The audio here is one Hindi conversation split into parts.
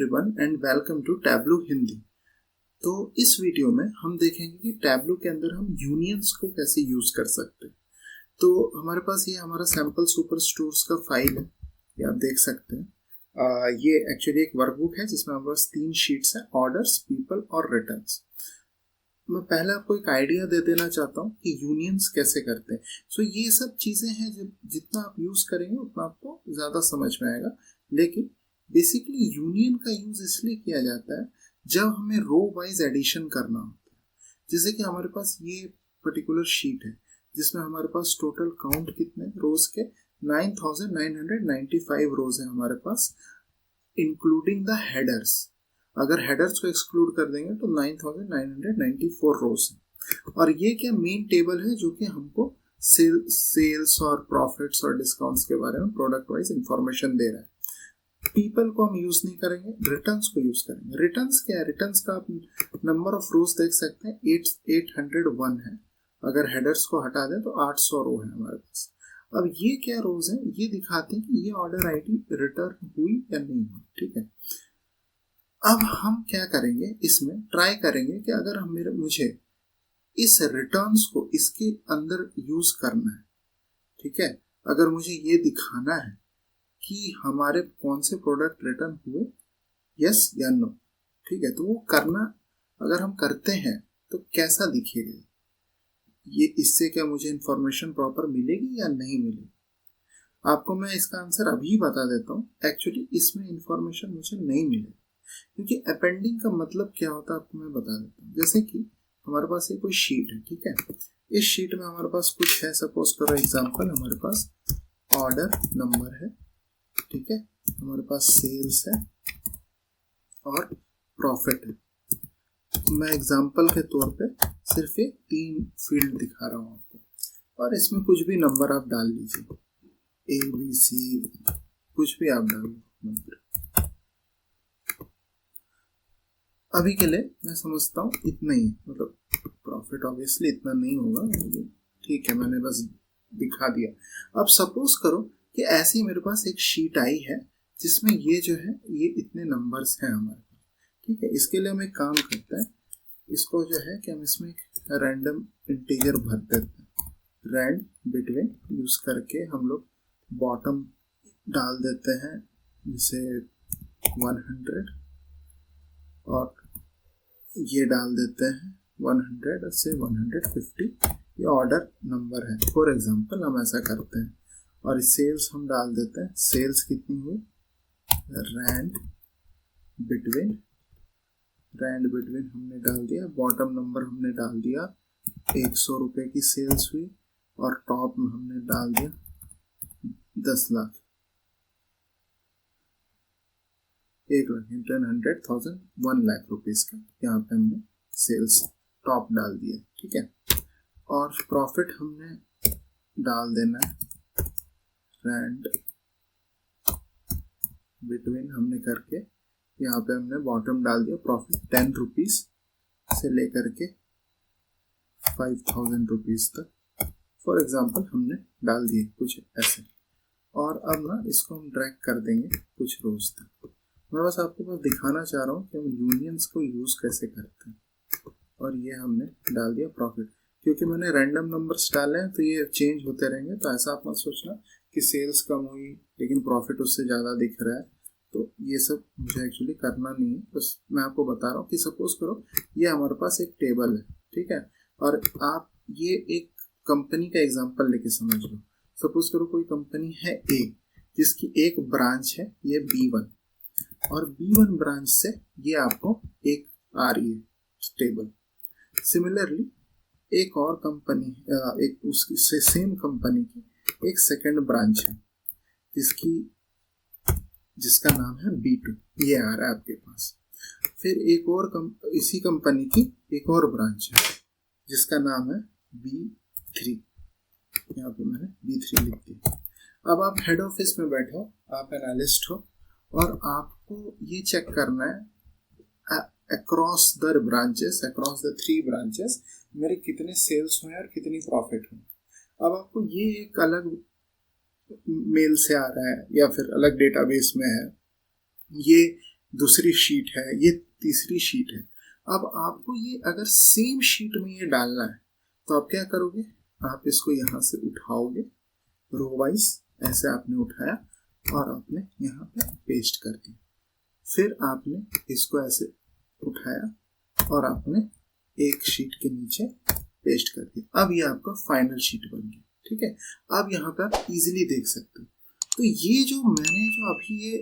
Everyone and welcome to tableau Hindi. तो इस वीडियो में हम देखेंगे कि टैबलू के अंदर हम यूनियंस को कैसे यूज कर सकते हैं। तो हमारे पास ये हमारा सैम्पल सुपर स्टोर्स का फाइल है, ये आप देख सकते हैं। ये एक्चुअली एक वर्कबुक है जिसमें हमारे पास 3 शीट्स है, ऑर्डर्स, पीपल और रिटर्न्स। मैं पहले आपको एक आइडिया दे देना चाहता हूँ कि यूनियंस कैसे करते हैं। सो ये सब चीज़ें हैं जो जितना आप यूज़ करेंगे उतना आपको ज़्यादा समझ में आएगा। लेकिन बेसिकली यूनियन का यूज़ इसलिए किया जाता है जब हमें रो वाइज एडिशन करना होता है। जैसे कि हमारे पास ये पर्टिकुलर शीट है जिसमें हमारे पास टोटल काउंट कितने रोज के 9995 रोज है हमारे पास, इंक्लूडिंग द हेडर्स। अगर हेडर्स को एक्सक्लूड कर देंगे तो 9994 रोज है। और ये क्या मेन टेबल है जो कि हमको सेल्स और प्रॉफिट्स और डिस्काउंट्स के बारे में प्रोडक्ट वाइज इंफॉर्मेशन दे रहा है। पीपल को हम यूज नहीं करेंगे, रिटर्न्स को यूज करेंगे। रिटर्न्स क्या है? रिटर्न्स का आप नंबर ऑफ रोज देख सकते हैं, 801 है। अगर हेडर्स को हटा दें तो 800 रो है हमारे पास। अब ये क्या रोज है? ये दिखाते हैं कि ये ऑर्डर आईडी रिटर्न हुई या नहीं हुई। ठीक है, अब हम क्या करेंगे, इसमें ट्राई करेंगे कि अगर मुझे इस रिटर्न्स को इसके अंदर यूज करना है, ठीक है, अगर मुझे ये दिखाना है कि हमारे कौन से प्रोडक्ट रिटर्न हुए, यस या नो, ठीक है, तो वो करना अगर हम करते हैं तो कैसा दिखेगा ये, इससे क्या मुझे इंफॉर्मेशन प्रॉपर मिलेगी या नहीं मिलेगी? आपको मैं इसका आंसर अभी बता देता हूँ। एक्चुअली इसमें इंफॉर्मेशन मुझे नहीं मिलेगी, क्योंकि अपेंडिंग का मतलब क्या होता है आपको मैं बता देता हूँ। जैसे कि हमारे पास ये कोई शीट है, ठीक है, इस शीट में हमारे पास कुछ है, सपोज करो एग्जांपल हमारे पास ऑर्डर नंबर है, ठीक है, हमारे पास सेल्स है और प्रॉफिट है। मैं एग्जांपल के तौर पे सिर्फ ये 3 फील्ड दिखा रहा हूँ आपको, और इसमें कुछ भी नंबर आप डाल लीजिए, ABC, कुछ भी आप डाल नंबर। अभी के लिए मैं समझता हूँ इतना ही, मतलब प्रॉफिट ऑब्वियसली इतना नहीं होगा, ठीक है, मैंने बस दिखा दिया। अब सपोज करो कि ऐसी मेरे पास एक शीट आई है जिसमें ये जो है ये इतने नंबर्स हैं हमारे पास, ठीक है। इसके लिए हम एक काम करते हैं, इसको जो है कि हम इसमें एक रैंडम इंटीजर भर देते हैं, रैंड बिटवीन यूज करके हम लोग बॉटम डाल देते हैं जैसे 100 और ये डाल देते हैं 100 से 150, ये ऑर्डर नंबर है फॉर एग्जांपल, हम ऐसा करते हैं। और सेल्स हम डाल देते हैं, सेल्स कितनी हुई, रैंड बिटवीन हमने डाल दिया, बॉटम नंबर हमने डाल दिया 100 रुपए की सेल्स हुई, और टॉप में हमने डाल दिया 10 लाख, 1 लाख, 10,000, 1 लाख रुपीज का यहाँ पे हमने सेल्स टॉप डाल दिया, ठीक है। और प्रॉफिट हमने डाल देना है, रैंड बिटवीन हमने करके यहाँ पे हमने बॉटम डाल दिया, प्रॉफिट 10 रुपीज से लेकर के 5,000 रुपीज तक फॉर एग्जांपल हमने डाल दिए कुछ ऐसे। और अब ना इसको हम ड्रैग कर देंगे कुछ रोज तक। मैं बस आपको बस दिखाना चाह रहा हूँ कि हम यूनियंस को यूज कैसे करते हैं। और ये हमने डाल दिया प्रॉफिट, क्योंकि मैंने रैंडम नंबर्स डाले हैं तो ये चेंज होते रहेंगे, तो ऐसा आप मत सोचना कि सेल्स कम हुई लेकिन प्रॉफिट उससे ज़्यादा दिख रहा है, तो ये सब मुझे एक्चुअली करना नहीं है। बस मैं आपको बता रहा हूँ कि सपोज करो ये हमारे पास एक टेबल है, ठीक है, और आप ये एक कंपनी का एग्जांपल लेके समझ लो। सपोज करो कोई कंपनी है ए जिसकी एक ब्रांच है ये B1, और B1 ब्रांच से ये आपको एक आ रही है टेबल। सिमिलरली एक और कंपनी, एक उसकी से सेम कंपनी की एक सेकंड ब्रांच है जिसका नाम है B2, ये आ रहा है आपके पास। फिर एक और इसी कंपनी की एक और ब्रांच है जिसका नाम है B3, यहाँ पे मैंने B3 लिख दिया। अब आप हेड ऑफिस में बैठे हो, आप एनालिस्ट हो, और आपको ये चेक करना है across the branches, across the 3 branches मेरे कितने सेल्स हुए और कितनी प्रॉफिट हुई। अब आपको ये एक अलग मेल से आ रहा है या फिर अलग डेटाबेस में है, ये दूसरी शीट है, ये तीसरी शीट है। अब आपको ये अगर सेम शीट में ये डालना है तो आप क्या करोगे, आप इसको यहाँ से उठाओगे रो वाइज, ऐसे आपने उठाया और आपने यहाँ पे पेस्ट कर दिया। फिर आपने इसको ऐसे उठाया और आपने एक शीट के नीचे पेस्ट कर दिया। अब ये आपका फाइनल शीट बन गया, ठीक है। अब यहाँ पे आप इजीली देख सकते हो। तो ये जो मैंने जो अभी ये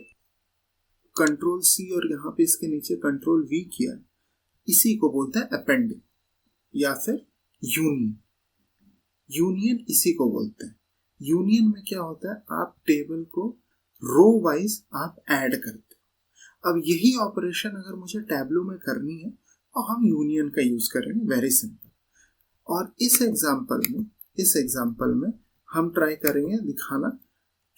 कंट्रोल सी और यहाँ पे इसके नीचे कंट्रोल वी किया, इसी को बोलते हैं अपेंडिंग या फिर यूनियन। यूनियन इसी को बोलते हैं। यूनियन में क्या होता है, आप टेबल को रो वाइज आप ऐड करते हो। अब यही ऑपरेशन अगर मुझे टैब्लो में करनी है तो हम यूनियन का यूज करेंगे, वेरी सिंपल। और इस एग्जांपल में हम ट्राई करेंगे दिखाना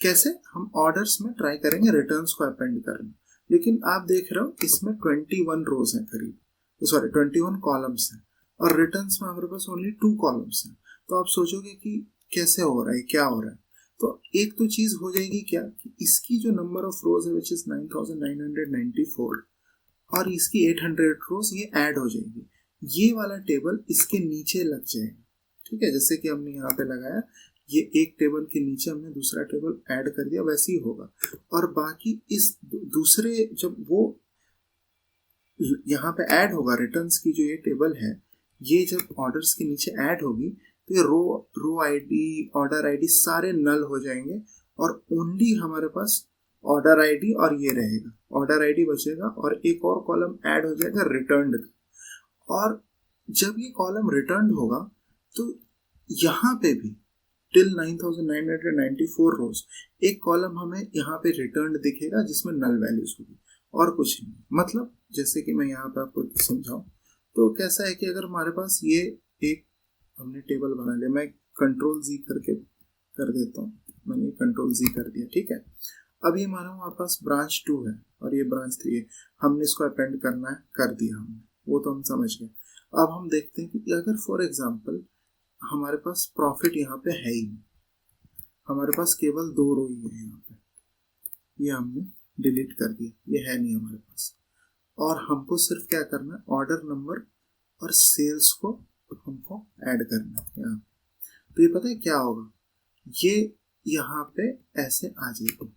कैसे हम ऑर्डर्स में ट्राई करेंगे रिटर्न्स को अपेंड करना। लेकिन आप देख रहे हो इसमें 21 रोज हैं करीब, सॉरी 21 कॉलम्स हैं, और रिटर्न्स में हमारे पास ओनली 2 कॉलम्स हैं। तो आप सोचोगे कि कैसे हो रहा है, क्या हो रहा है। तो एक तो चीज हो जाएगी क्या कि इसकी जो नंबर ऑफ रोज है विच इज 9994 और इसकी 800 रोज ये ऐड हो जाएगी। ये वाला टेबल इसके नीचे लग जाएगा, ठीक है। जैसे कि हमने यहाँ पे लगाया, ये एक टेबल के नीचे हमने दूसरा टेबल ऐड कर दिया, वैसे ही होगा। और बाकी इस दूसरे जब वो यहाँ पे ऐड होगा, रिटर्न्स की जो ये टेबल है, ये जब ऑर्डर्स के नीचे ऐड होगी तो ये रो आईडी, ऑर्डर आईडी सारे नल हो जाएंगे और ओनली हमारे पास ऑर्डर आईडी और ये रहेगा, ऑर्डर आईडी बचेगा और एक और कॉलम ऐड हो जाएगा रिटर्न्ड का। और जब ये कॉलम रिटर्न्ड होगा तो यहाँ पे भी टिल 9994 रोज एक कॉलम हमें यहाँ पे रिटर्न्ड दिखेगा जिसमें नल वैल्यूज होगी और कुछ नहीं। मतलब जैसे कि मैं यहाँ पे आपको समझाऊं तो कैसा है कि अगर हमारे पास ये एक हमने टेबल बना लिया, मैं कंट्रोल जी करके कर देता हूँ, मैंने कंट्रोल जी कर दिया, ठीक है। अब ये मानो हमारे पास ब्रांच 2 है और ये ब्रांच 3 है, हमने इसको अपेंड करना है, कर दिया हमने, वो तो हम समझ गए। अब हम देखते हैं कि अगर फॉर एग्जांपल हमारे पास प्रॉफिट यहाँ पे है ही नहीं, हमारे पास केवल 2 रो ही है यहाँ पे, ये हमने डिलीट कर दिया, ये है नहीं हमारे पास, और हमको सिर्फ क्या करना है, ऑर्डर नंबर और सेल्स को हमको ऐड करना है यहाँ। तो ये पता है क्या होगा, ये यहाँ पे ऐसे आ जाएगी,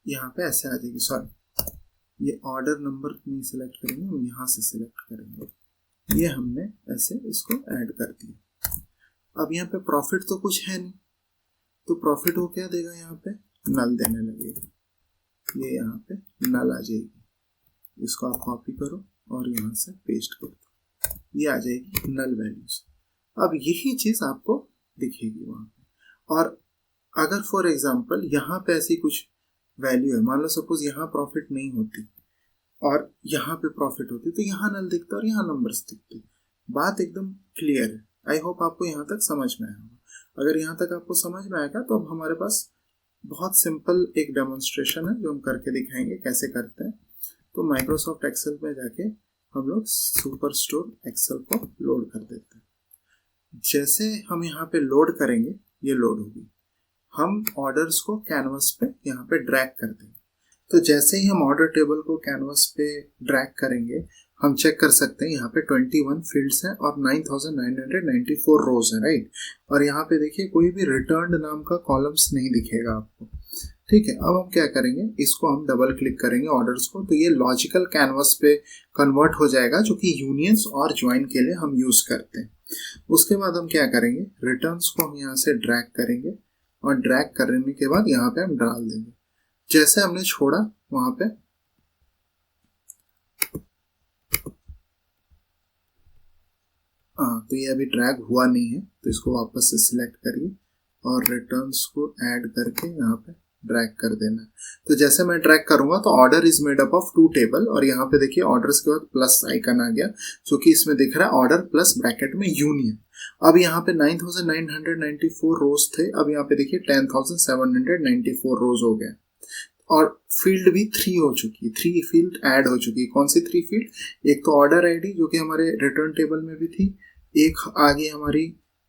यहाँ पे ऐसे आ जाएगी, सॉरी ये ऑर्डर नंबर नहीं सिलेक्ट करेंगे, हम यहाँ से सिलेक्ट करेंगे, ये हमने ऐसे इसको ऐड कर दिया। अब यहाँ पे प्रॉफिट तो कुछ है नहीं, तो प्रॉफिट वो क्या देगा, यहाँ पे नल देने लगेगा, ये यहाँ पे नल आ जाएगी। इसको आप कॉपी करो और यहाँ से पेस्ट कर दो, ये आ जाएगी नल वैल्यूज। अब यही चीज आपको दिखेगी वहां पे। और अगर फॉर एग्जांपल यहाँ पे ऐसी कुछ वैल्यू है, मान लो सपोज यहाँ प्रॉफिट नहीं होती और यहाँ पे प्रॉफिट होती, तो यहाँ नल दिखता और यहाँ नंबर्स दिखते। बात एकदम क्लियर है। आई होप आपको यहाँ तक समझ में आया होगा। अगर यहाँ तक आपको समझ में आएगा तो अब हमारे पास बहुत सिंपल एक डेमोन्स्ट्रेशन है जो हम करके दिखाएंगे कैसे करते हैं। तो माइक्रोसॉफ्ट एक्सेल में जाके हम लोग सुपरस्टोर एक्सेल को लोड कर देते हैं। जैसे हम यहाँ पे लोड करेंगे, ये लोड होगी, हम ऑर्डर्स को कैनवस पे यहाँ पे ड्रैग कर देंगे। तो जैसे ही हम ऑर्डर टेबल को कैनवस पे ड्रैग करेंगे, हम चेक कर सकते हैं यहाँ पे 21 फील्ड्स हैं और 9994 रोज हैं, राइट। और यहाँ पे देखिए कोई भी रिटर्न नाम का कॉलम्स नहीं दिखेगा आपको, ठीक है। अब हम क्या करेंगे, इसको हम डबल क्लिक करेंगे ऑर्डर्स को, तो ये लॉजिकल कैनवस पे कन्वर्ट हो जाएगा, जो कि यूनियंस और ज्वाइन के लिए हम यूज करते हैं। उसके बाद हम क्या करेंगे, रिटर्न्स को हम यहाँ से ड्रैग करेंगे और ड्रैग करने के बाद यहाँ पे हम डाल देंगे, जैसे हमने छोड़ा वहां पे तो ये अभी ड्रैग हुआ नहीं है, तो इसको वापस से सिलेक्ट करिए और रिटर्न्स को ऐड करके यहाँ पे ड्रैग कर देना है। तो जैसे मैं ड्रैग करूंगा तो order is made up of 2 table, और यहाँ पे देखिए ऑर्डर्स के बाद प्लस आइकन आ गया, जो कि इसमें दिख रहा है ऑर्डर प्लस ब्रैकेट में यूनियन। अब यहाँ पे 9994 रोज थे, अब यहाँ पे देखिए 10794 रोज हो गए और फील्ड भी 3 हो चुकी है, 3 फील्ड ऐड हो चुकी है। कौन सी 3 फील्ड, एक तो ऑर्डर आईडी जो कि हमारे रिटर्न टेबल में भी थी, एक आगे हमारी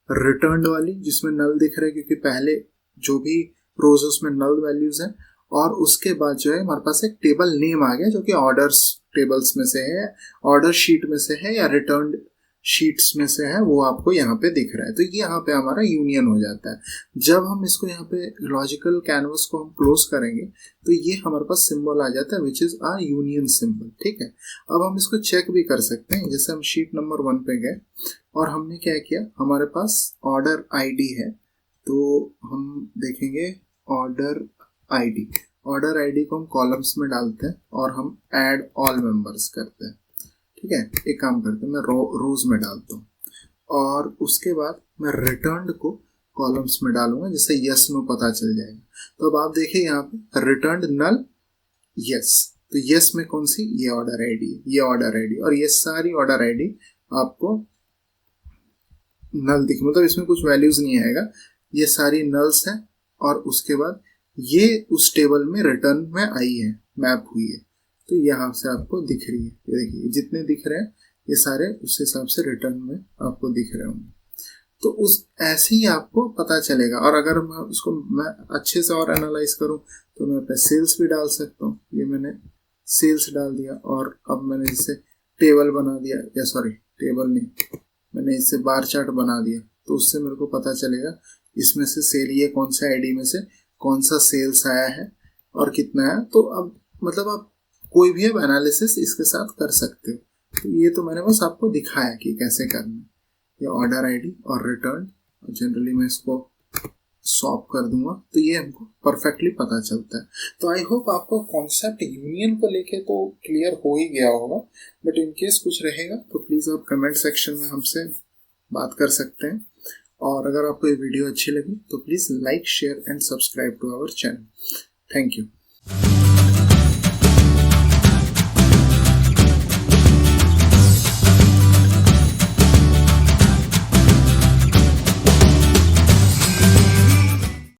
रिटर्न वाली जिसमें नल दिख रहा है क्योंकि पहले जो भी रोज उसमें नल वैल्यूज हैं, और उसके बाद जो है हमारे पास एक टेबल नेम आ गया जो कि ऑर्डर्स टेबल्स में से है, ऑर्डर शीट में से है या रिटर्न शीट्स में से है, वो आपको यहाँ पे दिख रहा है। तो ये यहाँ पे हमारा यूनियन हो जाता है। जब हम इसको यहाँ पे लॉजिकल कैनवस को हम क्लोज करेंगे तो ये हमारे पास सिंबल आ जाता है which is a union symbol. ठीक है, अब हम इसको चेक भी कर सकते हैं। जैसे हम शीट नंबर 1 पे गए और हमने क्या किया, हमारे पास ऑर्डर आईडी है, तो हम देखेंगे ऑर्डर आईडी, ऑर्डर आईडी को हम कॉलम्स में डालते हैं और हम ऐड ऑल मेंबर्स करते हैं। ठीक है, एक काम करते हैं, मैं रोज में डालता हूँ और उसके बाद मैं रिटर्न को कॉलम्स में डालूंगा जिससे यस नो पता चल जाएगा। तो अब आप देखिए यहाँ पे रिटर्न नल यस, तो यस में कौन सी, ये ऑर्डर आईडी, ये ऑर्डर आईडी और ये सारी ऑर्डर आईडी आपको नल दिखे, मतलब इसमें कुछ वैल्यूज नहीं आएगा, ये सारी नल्स हैं। और उसके बाद ये उस टेबल में रिटर्न में आई है, मैप हुई है, तो यहाँ से आपको दिख रही है। ये देखिए जितने दिख रहे हैं ये सारे उस हिसाब से रिटर्न में आपको दिख रहे होंगे। तो उस ऐसे ही आपको पता चलेगा। और अगर मैं उसको मैं अच्छे से और एनालाइज करूँ तो मैं पे सेल्स भी डाल सकता हूँ। ये मैंने सेल्स डाल दिया और अब मैंने इसे टेबल बना दिया, या सॉरी टेबल नहीं, मैंने इससे बार चार्ट बना दिया, तो उससे मेरे को पता चलेगा इसमें से सेल, ये कौन सा आईडी में से कौन सा सेल्स आया है और कितना है। तो अब मतलब आप कोई भी अब एनालिसिस इसके साथ कर सकते हो। तो ये तो मैंने बस आपको दिखाया कि कैसे करना है। ये ऑर्डर आईडी और रिटर्न, जनरली मैं इसको सॉप कर दूंगा तो ये हमको परफेक्टली पता चलता है। तो आई होप आपको कॉन्सेप्ट यूनियन को लेके तो क्लियर हो ही गया होगा, बट इन केस कुछ रहेगा तो प्लीज़ आप कमेंट सेक्शन में हमसे बात कर सकते हैं। और अगर आपको ये वीडियो अच्छी लगी तो please like, share and subscribe to our channel. Thank you.